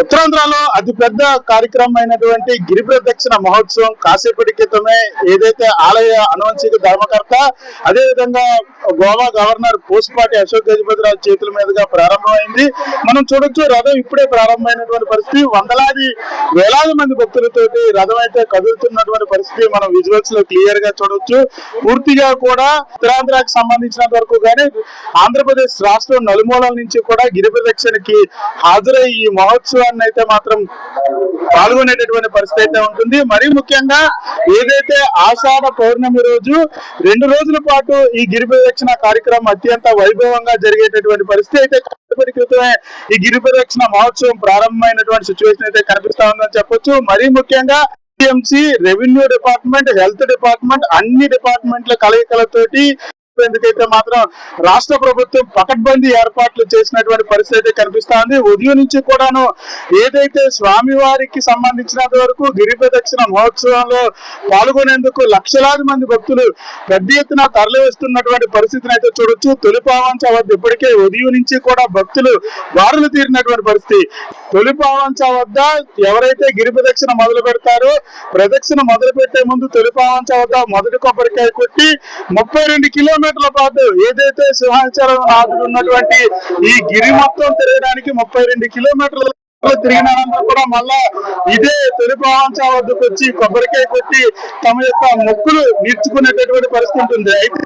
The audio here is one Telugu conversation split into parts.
ఉత్తరాంధ్రలో అతి పెద్ద కార్యక్రమం అయినటువంటి గిరి ప్రదక్షిణ మహోత్సవం కాసేపటి క్రితమే ఏదైతే ఆలయ అనువంశిక ధర్మకర్త అదేవిధంగా గోవా గవర్నర్ పూసపాటి అశోక్ గజపతిరాజు చేతుల మీదుగా ప్రారంభమైంది. మనం చూడొచ్చు, రథం ఇప్పుడే ప్రారంభమైనటువంటి పరిస్థితి. వందలాది వేలాది మంది భక్తులతోటి రథం అయితే కదులుతున్నటువంటి పరిస్థితి మనం విజువల్స్ లో క్లియర్ గా చూడొచ్చు. పూర్తిగా కూడా ఉత్తరాంధ్రకి సంబంధించినంత వరకు కానీ ఆంధ్రప్రదేశ్ రాష్ట్రం నలుమూలల నుంచి కూడా గిరి ప్రదక్షిణకి హాజరై ఈ మహోత్సవాన్ని అయితే మాత్రం పాల్గొనేటటువంటి పరిస్థితి అయితే ఉంటుంది. మరీ ముఖ్యంగా ఏదైతే ఆషాఢ పౌర్ణమి రోజు 2 రోజుల పాటు ఈ గిరి ప్రదక్షిణ కార్యక్రమం అత్యంత వైభవంగా జరిగేటటువంటి పరిస్థితి అయితే క్రితమే ఈ గిరి ప్రదక్షిణ మహోత్సవం ప్రారంభమైనటువంటి సిచ్యువేషన్ అయితే కనిపిస్తా ఉందని చెప్పొచ్చు. మరీ ముఖ్యంగా TMC, revenue department, health department అన్ని డిపార్ట్మెంట్ల కలయికలతోటి ఎందుకైతే మాత్రం రాష్ట్ర ప్రభుత్వం పకడ్బందీ ఏర్పాట్లు చేసినటువంటి పరిస్థితి అయితే కనిపిస్తా ఉంది. ఉదయం నుంచి కూడాను ఏదైతే స్వామివారికి సంబంధించినంత వరకు గిరి ప్రదక్షిణ మహోత్సవంలో పాల్గొనేందుకు లక్షలాది మంది భక్తులు పెద్ద ఎత్తున తరలి వస్తున్నటువంటి పరిస్థితిని అయితే చూడొచ్చు. తొలిపావంచ వద్ద ఇప్పటికే ఉదయం నుంచి కూడా భక్తులు బారులు తీరినటువంటి పరిస్థితి. తొలిపావంచ వద్ద ఎవరైతే గిరి ప్రదక్షిణ మొదలు పెడతారో ప్రదక్షిణ మొదలు పెట్టే ముందు తొలిపావంచ వద్ద మొదటి కొబ్బరికాయ కొట్టి 32 కిలోమీటర్ల పాటు ఏదైతే సింహాచలం నాథుడు ఉన్నటువంటి ఈ గిరి మొత్తం తిరగడానికి 32 కిలోమీటర్లు తిరిగిన అనంతరం కూడా మళ్ళా ఇదే తొలిపావంచ వద్దకు వచ్చి కొబ్బరికాయ కొట్టి తమ యొక్క మొక్కులు తీర్చుకునేటటువంటి పరిస్థితి ఉంటుంది. అయితే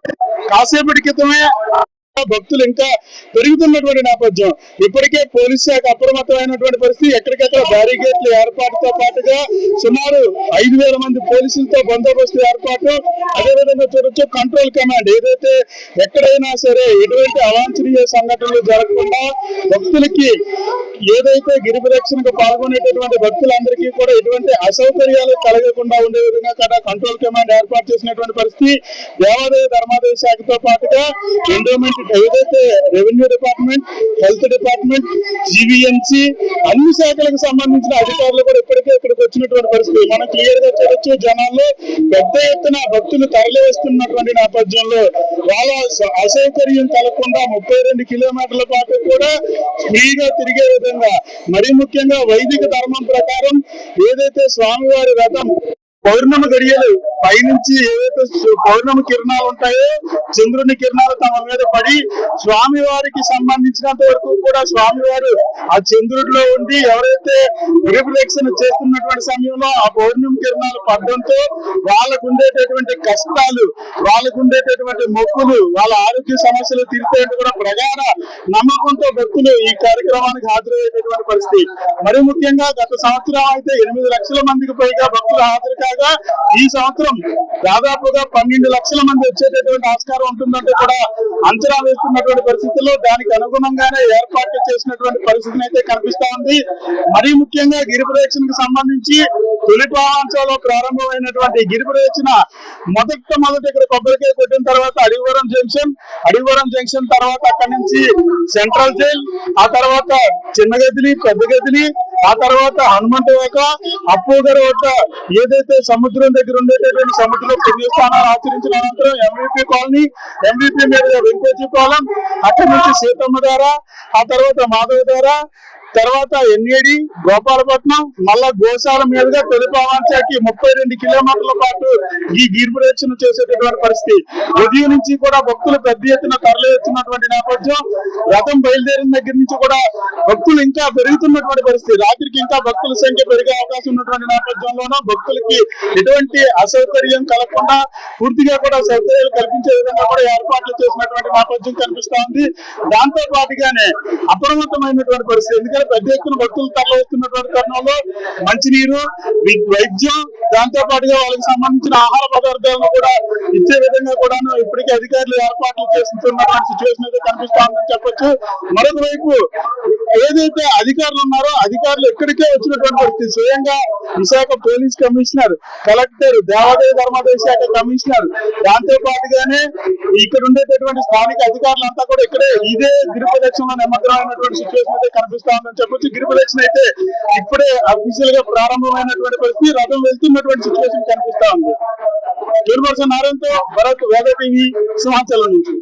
కాసేపటి క్రితమే భక్తులు ఇంకా పెరుగుతున్నటువంటి నేపథ్యం. ఇప్పటికే పోలీస్ శాఖ అప్రమత్తమైనటువంటి పరిస్థితి. ఎక్కడికెక్కడ బ్యారికేడ్ల ఏర్పాటుతో పాటుగా సుమారు 5,000 మంది పోలీసులతో బందోబస్తు ఏర్పాటు. అదేవిధంగా చూడొచ్చు, కంట్రోల్ కమాండ్ ఏదైతే ఎక్కడైనా సరే ఎటువంటి అవాంఛనీయ సంఘటనలు జరగకుండా భక్తులకి ఏదైతే గిరి ప్రదక్షిణకు పాల్గొనేటటువంటి భక్తులందరికీ కూడా ఎటువంటి అసౌకర్యాలు కలగకుండా ఉండే విధంగా కూడా కంట్రోల్ కమాండ్ ఏర్పాటు చేసినటువంటి పరిస్థితి. దేవాదాయ ధర్మాదాయ శాఖతో పాటుగా ఎండోమెంట్ ఏదైతే revenue department, health department, GVMC అన్ని శాఖలకు సంబంధించిన అధికారులు కూడా ఇప్పటికే ఇక్కడికి వచ్చినటువంటి పరిస్థితి మనం క్లియర్ గా చూడొచ్చు. జనాల్లో పెద్ద ఎత్తున భక్తులు తరలి వస్తున్నటువంటి నేపథ్యంలో వాళ్ళ అసౌకర్యం కలగకుండా 32 కిలోమీటర్ల పాటు కూడా ఫ్రీగా తిరిగే విధంగా, మరీ ముఖ్యంగా వైదిక ధర్మం ప్రకారం ఏదైతే స్వామివారి రథం పౌర్ణమి గడియలు పైనుంచి ఏదైతే పౌర్ణమి కిరణాలు ఉంటాయో చంద్రుని కిరణాలు తమ మీద పడి స్వామివారికి సంబంధించినంత వరకు కూడా స్వామివారు ఆ చంద్రుడిలో ఉండి ఎవరైతే గిరి ప్రదక్షిణ చేస్తున్నటువంటి సమయంలో ఆ పౌర్ణమి కిరణాలు పడడంతో వాళ్ళకు ఉండేటటువంటి కష్టాలు, వాళ్ళకు ఉండేటటువంటి మొక్కులు, వాళ్ళ ఆరోగ్య సమస్యలు తీర్చేందుకు కూడా ప్రగాఢ నమ్మకంతో భక్తులు ఈ కార్యక్రమానికి హాజరయ్యేటటువంటి పరిస్థితి. మరి ముఖ్యంగా గత సంవత్సరం అయితే 8 లక్షల మందికి పైగా భక్తులు హాజరు కాగా ఈ సంవత్సరం దాదాపుగా 12 లక్షల మంది వచ్చేటటువంటి ఆస్కారం ఉంటుందంటే కూడా అంచనా వేస్తున్నటువంటి పరిస్థితుల్లో దానికి అనుగుణంగానే ఏర్పాట్లు చేసినటువంటి పరిస్థితిని అయితే కనిపిస్తా ఉంది. మరీ ముఖ్యంగా గిరి ప్రదక్షిణకు సంబంధించి తొలిపావంచలో ప్రారంభమైనటువంటి గిరి ప్రదక్షిణ మొదట ఇక్కడ కొబ్బరికాయ కొట్టిన తర్వాత అడివరం జంక్షన్ తర్వాత అక్కడి నుంచి సెంట్రల్ జైల్, ఆ తర్వాత చిన్న గదిలి, పెద్ద గదిలి, ఆ తర్వాత హనుమంతవాక, అప్పూగర్ వద్ద ఏదైతే సముద్రం దగ్గర ఉండేటటువంటి సముద్రంలో పుణ్యస్థానాలు ఆచరించిన అనంతరం ఎంవిపి కాలనీ, ఎంవిపి మీదుగా వెంకోజీపాలెం, అక్కడి నుంచి సీతమ్మధార, ఆ తర్వాత మాధవధార, తర్వాత ఎన్ఏడి, గోపాలపట్నం, మళ్ళా గోశాల మీదుగా తొలిపావంచకి 32 కిలోమీటర్ల పాటు ఈ గిరి ప్రదక్షిణ చేసేటటువంటి పరిస్థితి. ఉదయం నుంచి కూడా భక్తులు పెద్ద ఎత్తున తరలి వచ్చినటువంటి నేపథ్యం. రథం బయలుదేరిన దగ్గర నుంచి కూడా భక్తులు ఇంకా పెరుగుతున్నటువంటి పరిస్థితి. రాత్రికి ఇంకా భక్తుల సంఖ్య పెరిగే అవకాశం ఉన్నటువంటి నేపథ్యంలోనూ భక్తులకి ఎటువంటి అసౌకర్యం కలగకుండా పూర్తిగా కూడా సౌకర్యాలు కల్పించే విధంగా కూడా ఏర్పాట్లు చేసినటువంటి నేపథ్యం కనిపిస్తా ఉంది. దాంతో పాటుగానే అప్రమత్తమైనటువంటి పరిస్థితి. ఎందుకంటే పెద్ద ఎత్తున భక్తులు తరలిస్తున్నటువంటి తరుణంలో మంచినీరు, వైద్యం, దాంతో పాటుగా వాళ్ళకి సంబంధించిన ఆహార పదార్థాలను కూడా ఇచ్చే విధంగా కూడా ఇప్పటికే అధికారులు ఏర్పాట్లు చేస్తున్నటువంటి సిచ్యువేషన్ అయితే కనిపిస్తా ఉందని చెప్పొచ్చు. మరొక వైపు ఏదైతే అధికారులు ఉన్నారో అధికారులు ఎక్కడికే వచ్చినటువంటి పరిస్థితి. స్వయంగా విశాఖ పోలీస్ కమిషనర్, కలెక్టర్, దేవాదాయ ధర్మాదాయ శాఖ కమిషనర్, దాంతో పాటుగానే ఇక్కడ ఉండేటటువంటి స్థానిక అధికారులంతా కూడా ఇక్కడే ఇదే గిరి ప్రదక్షిణలో నిమగ్నమైనటువంటి సిచ్యువేషన్ అయితే కనిపిస్తా ఉందని చెప్పొచ్చు. గిరి ప్రదక్షిణ అయితే ఇప్పుడే అఫీషియల్ గా ప్రారంభమైనటువంటి పరిస్థితి. రథం వెళ్తున్నటువంటి సిచ్యువేషన్ కనిపిస్తా ఉంది. నారాయణతో భరత్, వేద టీవీ, సింహాచలం నుంచి.